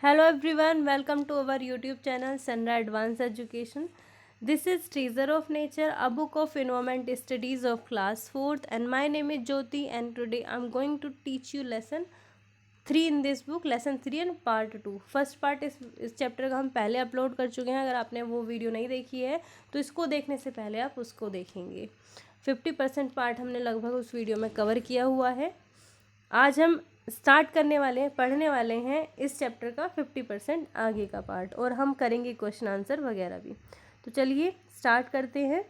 Hello everyone, welcome to our YouTube channel Sunra Advanced Education. This is Treasure of Nature, a book of environment studies of class 4th, and my name is Jyoti, and today I'm going to teach you lesson 3 in this book, lesson 3 and part 2. First part इस chapter का हम पहले upload कर चुके हैं. अगर आपने वो वीडियो नहीं देखी है तो इसको देखने से पहले आप उसको देखेंगे. 50% पार्ट हमने लगभग उस वीडियो में कवर किया हुआ है. आज हम स्टार्ट करने वाले हैं, पढ़ने वाले हैं इस चैप्टर का 50% आगे का पार्ट, और हम करेंगे क्वेश्चन आंसर वगैरह भी. तो चलिए स्टार्ट करते हैं.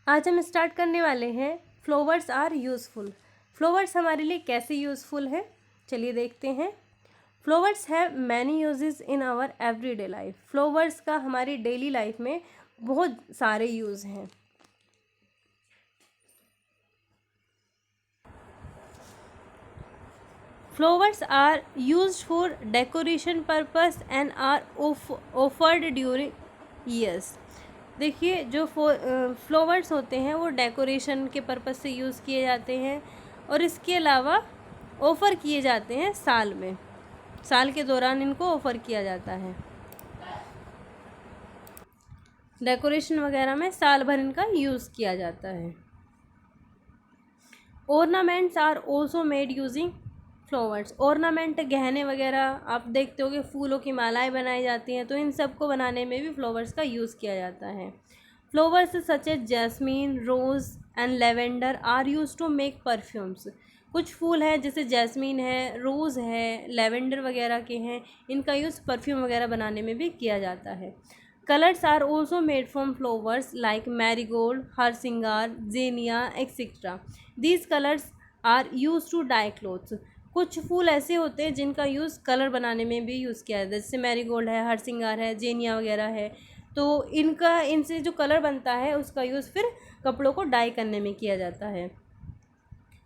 आज हम स्टार्ट करने वाले हैं फ्लावर्स आर यूज़फुल. फ्लावर्स हमारे लिए कैसे यूज़फुल है, चलिए देखते हैं. Flowers have many uses in our everyday life. Flowers का हमारी डेली लाइफ में बहुत सारे यूज़ हैं. Flowers are used for decoration purpose and are offered during years. देखिए जो फ्लावर्स होते हैं वो डेकोरेशन के पर्पस से यूज़ किए जाते हैं और इसके अलावा ऑफ़र किए जाते हैं साल में. साल के दौरान इनको ऑफ़र किया जाता है. डेकोरेशन वगैरह में साल भर इनका यूज़ किया जाता है. Ornaments are also made using flowers. Ornament गहने वगैरह आप देखते हो कि फूलों की मालाएं बनाई जाती हैं, तो इन सब को बनाने में भी फ्लावर्स का यूज़ किया जाता है. Flowers such as jasmine, rose and lavender are use to make perfumes. कुछ फूल हैं जैसे जैस्मीन है, रोज़ है, लेवेंडर वगैरह के हैं, इनका यूज़ परफ्यूम वगैरह बनाने में भी किया जाता है. Colours are also made from flowers like marigold, harsingar, zinnia etcetera. These colours are use to dye clothes. कुछ फूल ऐसे होते हैं जिनका यूज़ कलर बनाने में भी यूज़ किया जाता है, जैसे मैरीगोल्ड है, हरसिंगार है, जेनिया वगैरह है. तो इनसे जो कलर बनता है उसका यूज़ फिर कपड़ों को डाई करने में किया जाता है.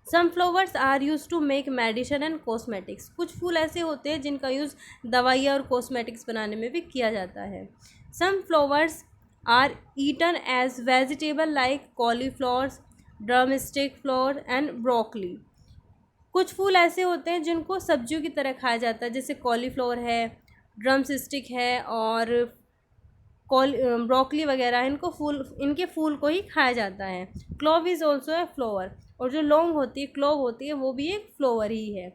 Some flowers are use to make medicine and cosmetics. कुछ फूल ऐसे होते हैं जिनका यूज़ दवाइयाँ और कॉस्मेटिक्स बनाने में भी किया जाता है. Some flowers are eaten as vegetable like cauliflowers, drumstick flower and broccoli. कुछ फूल ऐसे होते हैं जिनको सब्जियों की तरह खाया जाता है, जैसे कॉलीफ्लावर है, ड्रम स्टिक है और ब्रोकली वगैरह. इनके फूल को ही खाया जाता है. Clove is also a flower. और जो लौंग होती है, क्लोव होती है, वो भी एक फ्लावर ही है.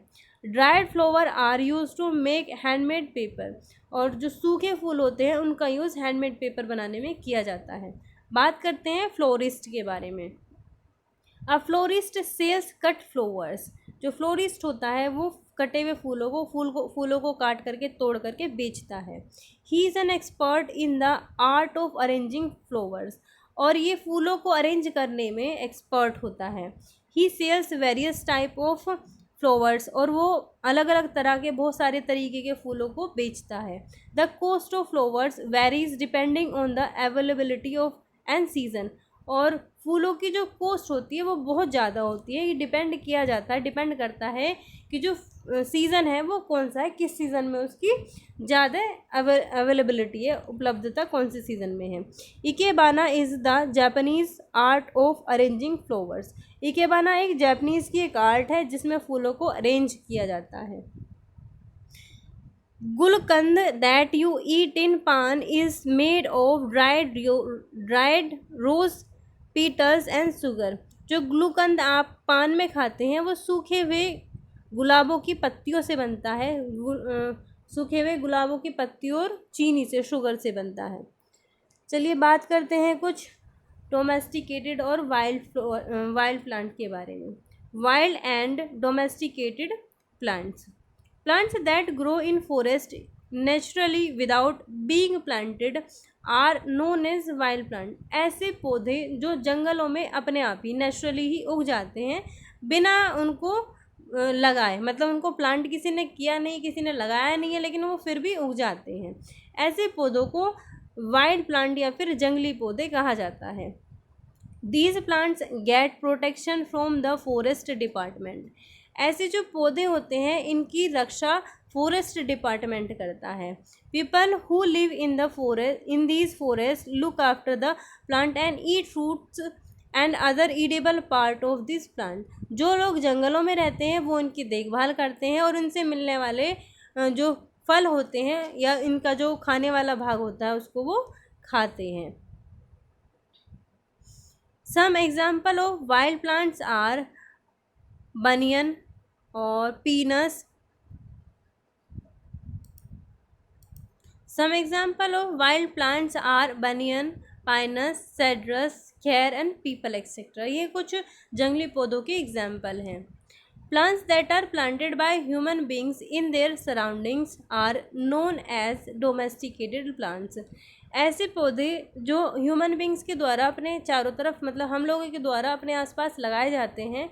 Dried flower are use to make handmade paper. और जो सूखे फूल होते हैं उनका यूज़ हैंडमेड पेपर बनाने में किया जाता है. बात करते हैं फ्लोरिस्ट के बारे में. अ फ्लोरिस्ट सेल्स कट फ्लावर्स. जो फ्लोरिस्ट होता है वो कटे हुए फूलों को काट करके तोड़ करके बेचता है. He is an expert in the art of arranging flowers. और ये फूलों को अरेंज करने में एक्सपर्ट होता है. He sells various type of flowers. और वो अलग अलग तरह के बहुत सारे तरीके के फूलों को बेचता है. The cost of flowers varies depending on the availability of and season. और फूलों की जो कॉस्ट होती है वो बहुत ज़्यादा होती है. ये डिपेंड करता है कि जो सीज़न है वो कौन सा है, किस सीज़न में उसकी ज़्यादा अवेलेबिलिटी है, उपलब्धता कौन से सीज़न में है. Ikebana is the Japanese art of arranging flowers. Ikebana एक जापानीज़ की एक आर्ट है जिसमें फूलों को अरेंज किया जाता है. गुलकंद that you eat in paan is made of dried rose petals and sugar. जो ग्लूकंद आप पान में खाते हैं वो सूखे हुए गुलाबों की पत्तियों से बनता है. सूखे हुए गुलाबों की पत्तियों और चीनी से, शुगर से बनता है. चलिए बात करते हैं कुछ डोमेस्टिकेटेड और वाइल्ड प्लांट के बारे में. Wild and domesticated plants. Plants that grow in forest naturally without being planted are known as wild plant. ऐसे पौधे जो जंगलों में अपने आप ही नेचुरली ही उग जाते हैं बिना उनको लगाए, मतलब उनको प्लांट किसी ने किया नहीं, किसी ने लगाया नहीं है, लेकिन वो फिर भी उग जाते हैं. ऐसे पौधों को वाइल्ड प्लांट या फिर जंगली पौधे कहा जाता है. These plants get protection from the forest department. ऐसे जो पौधे होते हैं इनकी रक्षा फॉरेस्ट डिपार्टमेंट करता है. People who live in the forest in these forest look after the plant and eat fruits and other edible part of this plant. जो लोग जंगलों में रहते हैं वो इनकी देखभाल करते हैं और इनसे मिलने वाले जो फल होते हैं या इनका जो खाने वाला भाग होता है उसको वो खाते हैं। Some example of wild plants are banyan और pinus. Some example of wild plants are banyan, pinus, cedrus, kher and people etc. ये कुछ जंगली पौधों के एग्जाम्पल हैं। Plants that are planted by human beings in their surroundings are known as domesticated plants. ऐसे पौधे जो ह्यूमन बींग्स के द्वारा अपने चारों तरफ मतलब हम लोगों के द्वारा अपने आसपास लगाए जाते हैं,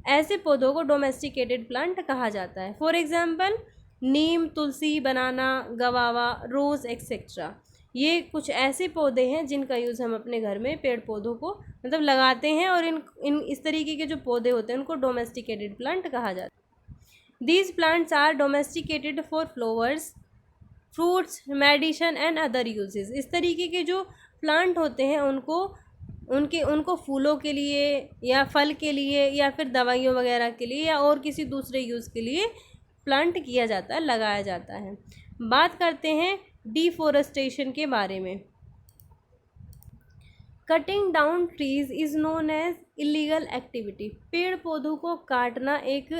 ऐसे पौधों को डोमेस्टिकेटेड प्लांट कहा जाता है। For example neem, tulsi, banana, guava, rose etcetera. ये कुछ ऐसे पौधे हैं जिनका यूज़ हम अपने घर में पेड़ पौधों को मतलब लगाते हैं और इन इस तरीके के जो पौधे होते हैं उनको डोमेस्टिकेटेड प्लांट कहा जाता है। These plants are domesticated for flowers, fruits, medicine and other uses. इस तरीके के जो प्लांट होते हैं उनको फूलों के लिए या फल के लिए या फिर दवाइयों वगैरह के लिए या और किसी दूसरे यूज़ के लिए प्लांट किया जाता है, लगाया जाता है। बात करते हैं डिफोरेस्टेशन के बारे में। Cutting down trees is known as illegal activity. पेड़ पौधों को काटना एक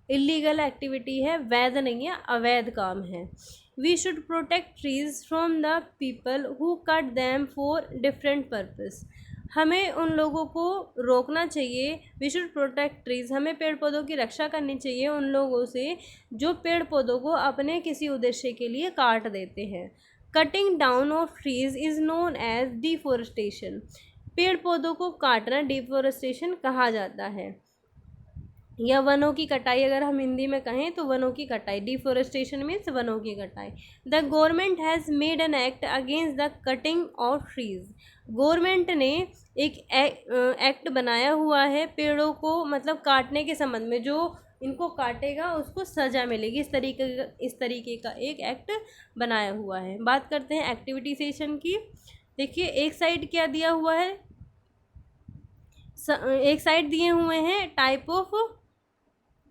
इलीगल एक्टिविटी है, वैध नहीं है, अवैध काम है। We should protect trees from the people who cut them for different purpose. हमें उन लोगों को रोकना चाहिए। वी शुड प्रोटेक्ट ट्रीज, हमें पेड़ पौधों की रक्षा करनी चाहिए उन लोगों से जो पेड़ पौधों को अपने किसी उद्देश्य के लिए काट देते हैं। Cutting down of trees is known as deforestation. पेड़ पौधों को काटना डिफोरेस्टेशन कहा जाता है, या वनों की कटाई अगर हम हिंदी में कहें तो वनों की कटाई। डिफोरेस्टेशन मीन्स वनों की कटाई। The government has made an act against the cutting of trees. Government ने एक एक्ट बनाया हुआ है पेड़ों को मतलब काटने के संबंध में, जो इनको काटेगा उसको सज़ा मिलेगी, इस तरीके का एक एक्ट बनाया हुआ है। बात करते हैं एक्टिविटी सेशन की। देखिए एक साइड क्या दिया हुआ है, एक साइड दिए हुए हैं टाइप ऑफ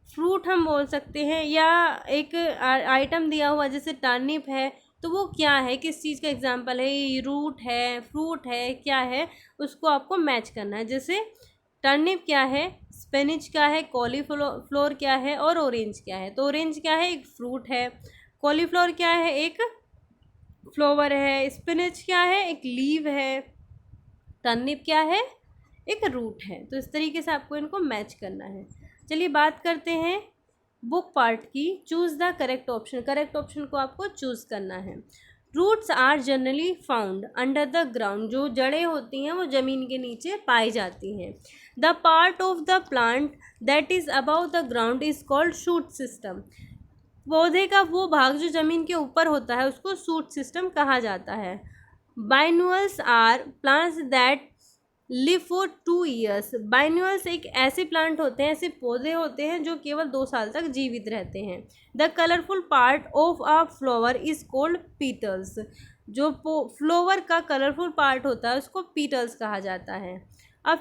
फ्रूट हम बोल सकते हैं, या एक आइटम दिया हुआ जैसे टर्निप है तो वो क्या है, किस चीज़ का एग्जांपल है, ये रूट है, फ्रूट है, क्या है, उसको आपको मैच करना है। जैसे टर्निप क्या है, स्पिनच क्या है, कॉलीफ्लोर क्या है और ऑरेंज क्या है। तो ऑरेंज क्या है, एक फ्रूट है। कॉलीफ्लोर क्या है, एक फ्लावर है। स्पिनच क्या है, एक लीव है। टर्निप क्या है, एक रूट है। तो इस तरीके से आपको इनको मैच करना है। चलिए बात करते हैं बुक पार्ट की। Choose the correct option. Correct option को आपको चूज़ करना है। Roots are generally found under the ground. जो जड़ें होती हैं वो ज़मीन के नीचे पाई जाती हैं। The part of the plant that is above the ground is called shoot system. पौधे का वो भाग जो ज़मीन के ऊपर होता है उसको शूट सिस्टम कहा जाता है। Biennials are plants that live for 2 years. Biennials एक ऐसे प्लांट होते हैं, ऐसे पौधे होते हैं जो केवल 2 साल तक जीवित रहते हैं। The colourful part of a flower is called petals. जो फ्लावर का कलरफुल पार्ट होता है उसको पीटल्स कहा जाता है। A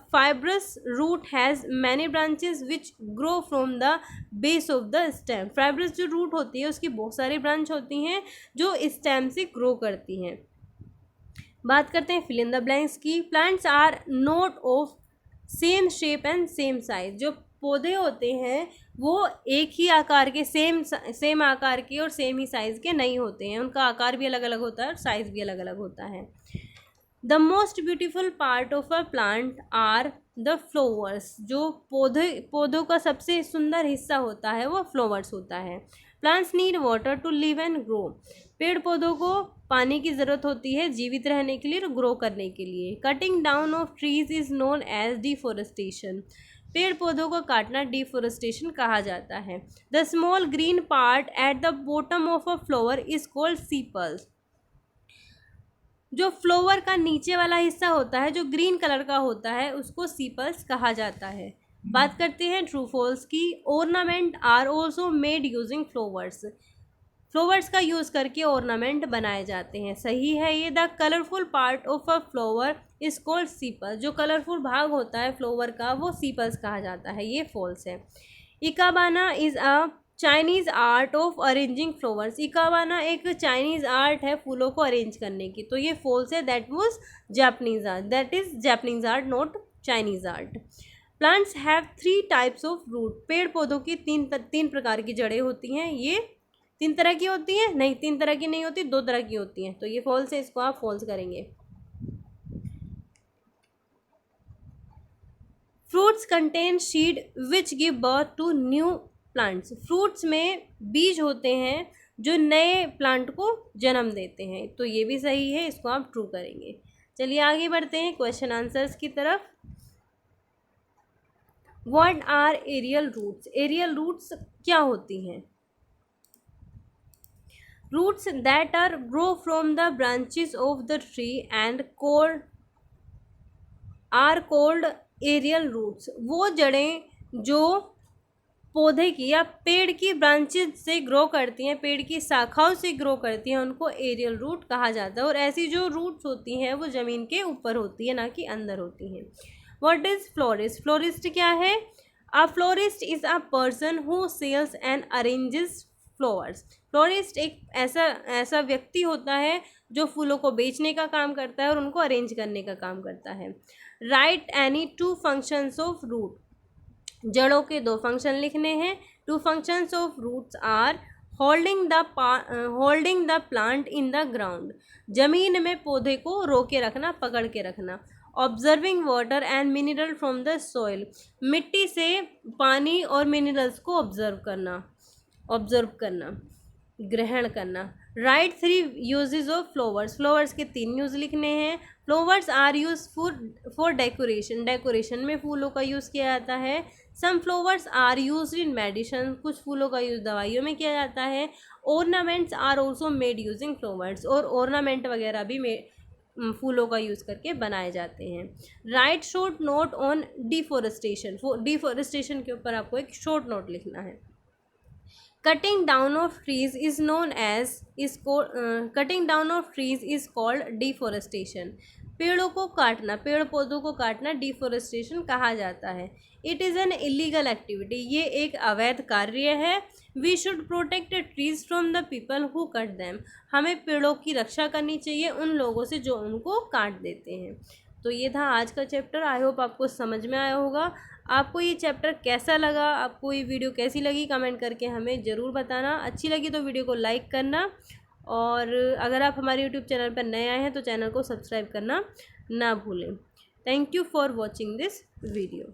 fibrous root has many branches which grow from the base of the stem. Fibrous जो रूट होती है उसकी बहुत सारी ब्रांच होती हैं जो स्टेम से ग्रो करती हैं। बात करते हैं फिल इन द ब्लैंक्स की। Plants are not of same shape and same size. जो पौधे होते हैं वो एक ही आकार के सेम आकार के और सेम ही साइज़ के नहीं होते हैं, उनका आकार भी अलग अलग होता है और साइज़ भी अलग अलग होता है। The most beautiful part of a plant are the flowers. जो पौधों का सबसे सुंदर हिस्सा होता है वो फ्लावर्स होता है। Plants need water to live and grow. पेड़ पौधों को पानी की ज़रूरत होती है जीवित रहने के लिए और ग्रो करने के लिए। Cutting down of trees is known as deforestation. पेड़ पौधों को काटना डिफोरेस्टेशन कहा जाता है। The small green part at the bottom of a flower is called sepals. जो फ्लावर का नीचे वाला हिस्सा होता है जो ग्रीन कलर का होता है उसको सीपल्स कहा जाता है। बात करते हैं ट्रू फॉल्स की। Ornament are also made using flowers. Flowers का यूज़ करके ऑर्नामेंट बनाए जाते हैं, सही है ये। The colourful part of a flower is called sepals. जो कलरफुल भाग होता है फ्लावर का वो सीपल्स कहा जाता है, ये फॉल्स है। Ikebana is a Chinese art of arranging flowers, ikebana एक चाइनीज़ आर्ट है फूलों को अरेंज करने की, तो ये फॉल्स है, that was Japanese art, that is Japanese art not Chinese art. Plants have 3 types of root, पेड़ पौधों की तीन प्रकार की जड़ें होती हैं, ये 3 तरह की होती हैं, नहीं 3 तरह की नहीं होती, 2 तरह की होती हैं, तो ये फॉल्स है, इसको आप फॉल्स करेंगे। Fruits contain seed which give birth to new plants, fruits में बीज होते हैं जो नए प्लांट को जन्म देते हैं, तो ये भी सही है, इसको आप ट्रू करेंगे। चलिए आगे बढ़ते हैं क्वेश्चन आंसर्स की तरफ। What are aerial roots, aerial roots क्या होती हैं? Roots that are grow from the branches of the tree and called are called aerial roots, वो जड़ें जो पौधे की या पेड़ की ब्रांचेज से ग्रो करती हैं, पेड़ की शाखाओं से ग्रो करती हैं, उनको एरियल रूट कहा जाता है। और ऐसी जो रूट्स होती हैं वो ज़मीन के ऊपर होती है, ना कि अंदर होती हैं। व्हाट इज़ फ्लोरिस्ट, फ्लोरिस्ट क्या है? A florist is a person who sells and arranges flowers, florist एक ऐसा व्यक्ति होता है जो फूलों को बेचने का काम करता है और उनको अरेंज करने का काम करता है। Write any 2 functions of root, जड़ों के 2 फंक्शन लिखने हैं। 2 functions of roots are holding the plant in the ground, जमीन में पौधे को रोके रखना, पकड़ के रखना। Observing water and mineral from the soil, मिट्टी से पानी और मिनरल्स को ऑब्जर्व करना, ग्रहण करना। Write 3 uses of flowers, flowers के 3 यूज लिखने हैं। Flowers are use for decoration, decoration में फूलों का यूज़ किया जाता है। Some flowers are use in medicine, कुछ फूलों का यूज़ दवाइयों में किया जाता है। Ornaments are also made using flowers, और ऑर्नामेंट वगैरह भी फूलों का यूज़ करके बनाए जाते हैं। Write short note on deforestation, deforestation के ऊपर आपको एक शॉर्ट नोट लिखना है। Cutting down of trees is known as cutting down of trees is called deforestation, पेड़ों को काटना, पेड़ पौधों को काटना डिफोरेस्टेशन कहा जाता है। It is an illegal activity, ये एक अवैध कार्य है। We should protect trees from the people who cut them, हमें पेड़ों की रक्षा करनी चाहिए उन लोगों से जो उनको काट देते हैं। तो ये था आज का चैप्टर, आई होप आपको समझ में आया होगा। आपको ये चैप्टर कैसा लगा, आपको ये वीडियो कैसी लगी, कमेंट करके हमें ज़रूर बताना। अच्छी लगी तो वीडियो को लाइक करना, और अगर आप हमारे यूट्यूब चैनल पर नए आए हैं तो चैनल को सब्सक्राइब करना ना भूलें। Thank you for watching this video.